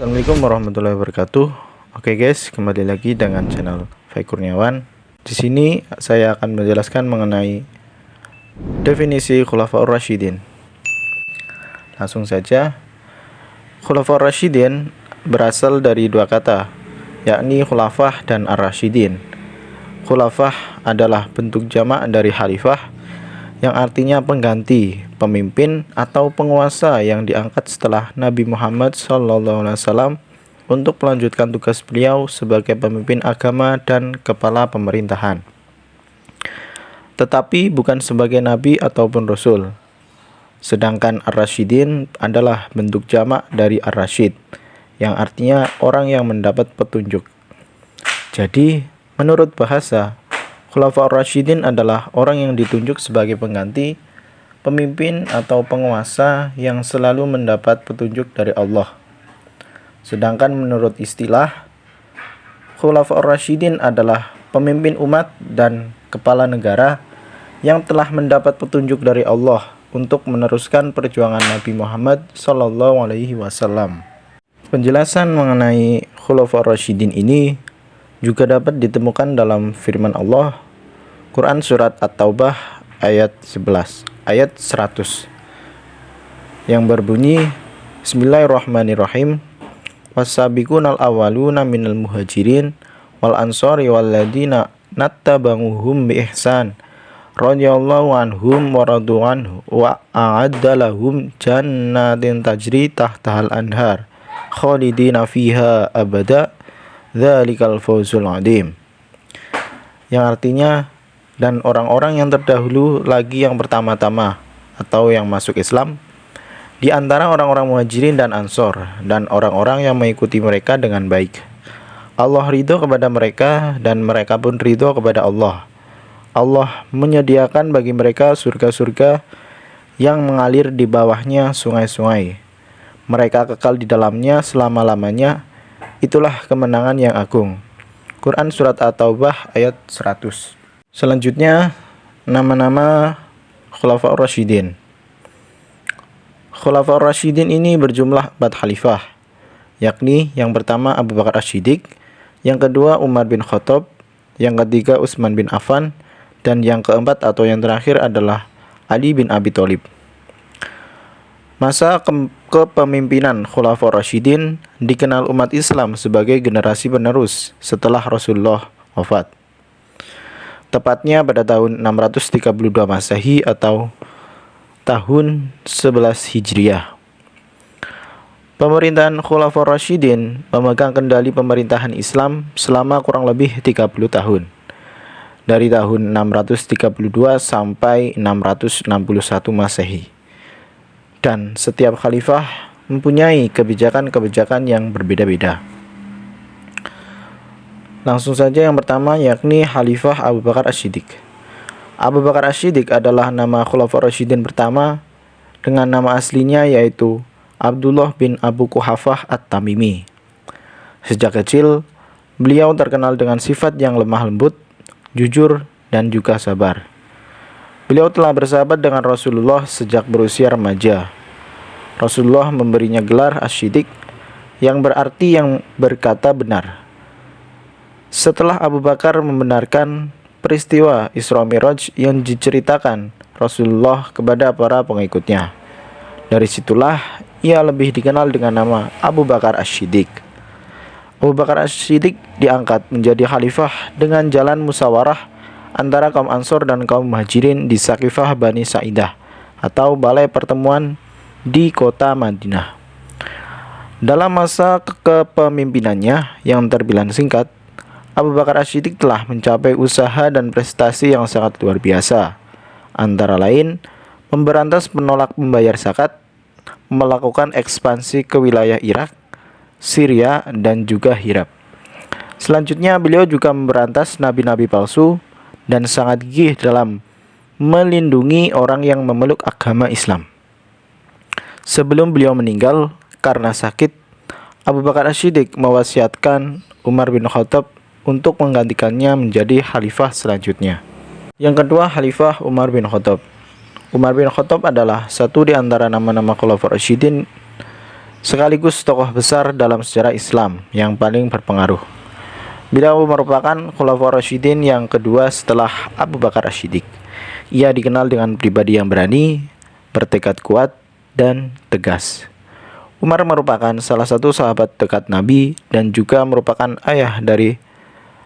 Assalamualaikum warahmatullahi wabarakatuh. Oke guys, kembali lagi dengan channel Fai Kurniawan. Di sini saya akan menjelaskan mengenai definisi Khulafaur Rasyidin. Langsung saja. Khulafaur Rasyidin berasal dari dua kata, yakni khulafah dan ar-rasyidin. Khulafah adalah bentuk jamak dari khalifah, yang artinya pengganti, pemimpin, atau penguasa yang diangkat setelah Nabi Muhammad SAW untuk melanjutkan tugas beliau sebagai pemimpin agama dan kepala pemerintahan, tetapi bukan sebagai nabi ataupun rasul. Sedangkan ar-rasyidin adalah bentuk jamak dari ar-rasyid, yang artinya orang yang mendapat petunjuk. Jadi, menurut bahasa, Khulafaur Rasyidin adalah orang yang ditunjuk sebagai pengganti, pemimpin atau penguasa yang selalu mendapat petunjuk dari Allah. Sedangkan menurut istilah, Khulafaur Rasyidin adalah pemimpin umat dan kepala negara yang telah mendapat petunjuk dari Allah untuk meneruskan perjuangan Nabi Muhammad SAW. Penjelasan mengenai Khulafaur Rasyidin ini juga dapat ditemukan dalam firman Allah, Quran Surat At-Taubah ayat 11, ayat 100, yang berbunyi, Bismillahirrahmanirrahim, Wassabiqunal awwaluna minal muhajirin wal ansori walladina nattabanguhum bi ihsan radhiyallahu anhum wa radu anhu wa a'adda lahum jannatin tajri tahtahal anhar khalidina fiha abada dzalikal fawzul adzim, yang artinya, dan orang-orang yang terdahulu lagi yang pertama-tama atau yang masuk Islam di antara orang-orang muhajirin dan ansor dan orang-orang yang mengikuti mereka dengan baik. Allah ridho kepada mereka dan mereka pun ridho kepada Allah. Allah menyediakan bagi mereka surga-surga yang mengalir di bawahnya sungai-sungai. Mereka kekal di dalamnya selama-lamanya. Itulah kemenangan yang agung. Quran Surat At-Taubah ayat 100. Selanjutnya, nama-nama Khulafaur Rasyidin. Khulafaur Rasyidin ini berjumlah 4 khalifah, yakni yang pertama Abu Bakar As-Siddiq, yang kedua Umar bin Khattab, yang ketiga Utsman bin Affan, dan yang keempat atau yang terakhir adalah Ali bin Abi Thalib. Masa kepemimpinan Khulafaur Rasyidin dikenal umat Islam sebagai generasi penerus setelah Rasulullah wafat, tepatnya pada tahun 632 Masehi atau tahun 11 Hijriah. Pemerintahan Khulafaur Rasyidin memegang kendali pemerintahan Islam selama kurang lebih 30 tahun, dari tahun 632 sampai 661 Masehi. Dan setiap khalifah mempunyai kebijakan-kebijakan yang berbeda-beda. Langsung saja yang pertama, yakni Khalifah Abu Bakar As-Siddiq. Abu Bakar As-Siddiq adalah nama Khulafaur Rasyidin pertama dengan nama aslinya yaitu Abdullah bin Abu Quhafah At-Tamimi. Sejak kecil, beliau terkenal dengan sifat yang lemah lembut, jujur, dan juga sabar. Beliau telah bersahabat dengan Rasulullah sejak berusia remaja. Rasulullah memberinya gelar As-Siddiq, yang berarti yang berkata benar. Setelah Abu Bakar membenarkan peristiwa Isra Mi'raj yang diceritakan Rasulullah kepada para pengikutnya, dari situlah ia lebih dikenal dengan nama Abu Bakar As-Siddiq. Abu Bakar As-Siddiq diangkat menjadi khalifah dengan jalan musyawarah antara kaum Ansor dan kaum Muhajirin di Saqifah Bani Sa'idah atau balai pertemuan di kota Madinah. Dalam masa kepemimpinannya yang terbilang singkat, Abu Bakar As-Siddiq telah mencapai usaha dan prestasi yang sangat luar biasa, antara lain memberantas penolak membayar zakat, melakukan ekspansi ke wilayah Irak, Syria, dan juga Hirab. Selanjutnya, beliau juga memberantas nabi-nabi palsu dan sangat gigih dalam melindungi orang yang memeluk agama Islam. Sebelum beliau meninggal karena sakit, Abu Bakar As-Siddiq mewasiatkan Umar bin Khattab untuk menggantikannya menjadi khalifah selanjutnya. Yang kedua, Khalifah Umar bin Khattab. Umar bin Khattab adalah satu di antara nama-nama Khulafaur Rasyidin sekaligus tokoh besar dalam sejarah Islam yang paling berpengaruh. Beliau merupakan Khulafaur Rasyidin yang kedua setelah Abu Bakar As-Siddiq. Ia dikenal dengan pribadi yang berani, bertekad kuat, dan tegas. Umar merupakan salah satu sahabat dekat Nabi dan juga merupakan ayah dari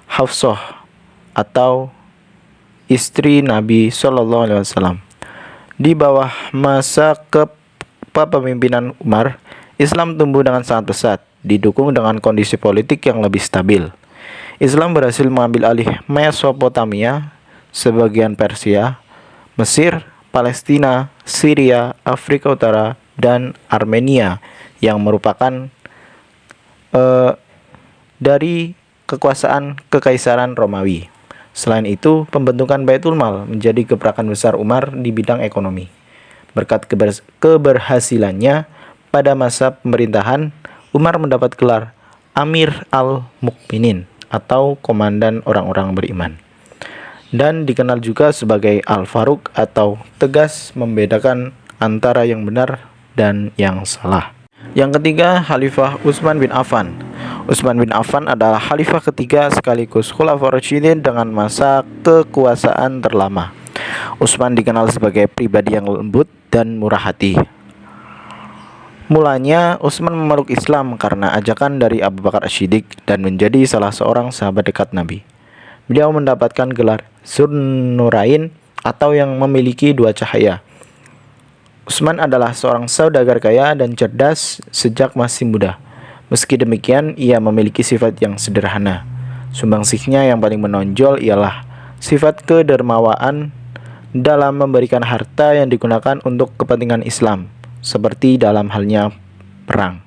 Hafsah atau istri Nabi Shallallahu Alaihi Wasallam. Di bawah masa kepemimpinan Umar, Islam tumbuh dengan sangat pesat, didukung dengan kondisi politik yang lebih stabil. Islam berhasil mengambil alih Mesopotamia, sebagian Persia, Mesir, Palestina, Syria, Afrika Utara, dan Armenia yang merupakan dari kekuasaan Kekaisaran Romawi. Selain itu, pembentukan Baitul Mal menjadi gebrakan besar Umar di bidang ekonomi. Berkat keberhasilannya pada masa pemerintahan, Umar mendapat gelar Amir al-Mukminin atau komandan orang-orang beriman. Dan dikenal juga sebagai Al-Faruq atau tegas membedakan antara yang benar dan yang salah. Yang ketiga, Khalifah Utsman bin Affan. Utsman bin Affan adalah khalifah ketiga sekaligus Khulafaur Rasyidin dengan masa kekuasaan terlama. Utsman dikenal sebagai pribadi yang lembut dan murah hati. Mulanya, Utsman memeluk Islam karena ajakan dari Abu Bakar As-Siddiq dan menjadi salah seorang sahabat dekat Nabi. Beliau mendapatkan gelar Zunnurain atau yang memiliki dua cahaya. Utsman adalah seorang saudagar kaya dan cerdas sejak masih muda. Meski demikian, ia memiliki sifat yang sederhana. Sumbangsihnya yang paling menonjol ialah sifat kedermawaan dalam memberikan harta yang digunakan untuk kepentingan Islam, seperti dalam halnya perang.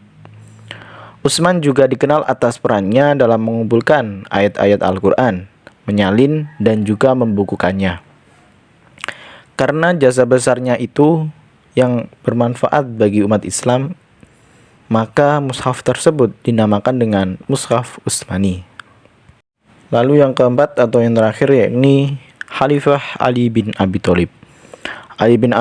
Utsman juga dikenal atas perannya dalam mengumpulkan ayat-ayat Al-Quran, menyalin dan juga membukukannya. Karena jasa besarnya itu yang bermanfaat bagi umat Islam, maka mushaf tersebut dinamakan dengan Mushaf Utsmani. Lalu yang keempat atau yang terakhir yakni Khalifah Ali bin Abi Thalib. Ali bin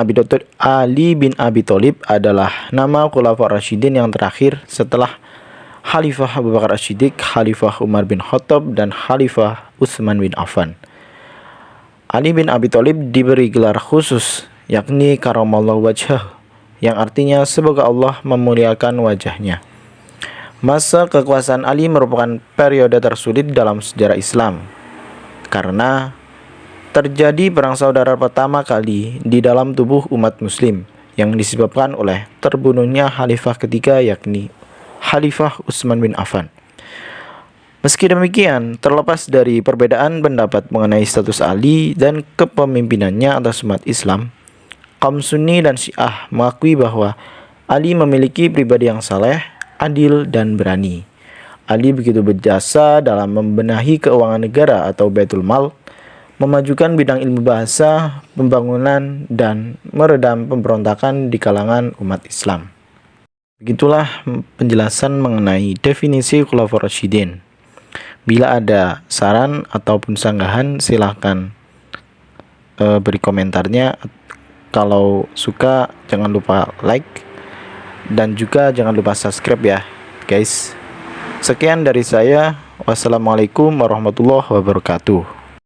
Abi Thalib adalah nama Khulafaur Rasyidin yang terakhir setelah Khalifah Abu Bakar As-Siddiq, Khalifah Umar bin Khattab, dan Khalifah Utsman bin Affan. Ali bin Abi Thalib diberi gelar khusus yakni Karamallahu Wajhah, yang artinya semoga Allah memuliakan wajahnya. Masa kekuasaan Ali merupakan periode tersulit dalam sejarah Islam karena terjadi perang saudara pertama kali di dalam tubuh umat muslim yang disebabkan oleh terbunuhnya khalifah ketiga yakni Khalifah Utsman bin Affan. Meski demikian, terlepas dari perbedaan pendapat mengenai status Ali dan kepemimpinannya atas umat Islam, kaum Sunni dan Syiah mengakui bahwa Ali memiliki pribadi yang saleh, adil, dan berani. Ali begitu berjasa dalam membenahi keuangan negara atau Baitul Mal, memajukan bidang ilmu bahasa, pembangunan, dan meredam pemberontakan di kalangan umat Islam. Begitulah penjelasan mengenai definisi Khulafaur Rasyidin. Bila ada saran ataupun sanggahan, silahkan beri komentarnya. Kalau suka, jangan lupa like dan juga jangan lupa subscribe ya guys. Sekian dari saya. Wassalamualaikum warahmatullahi wabarakatuh.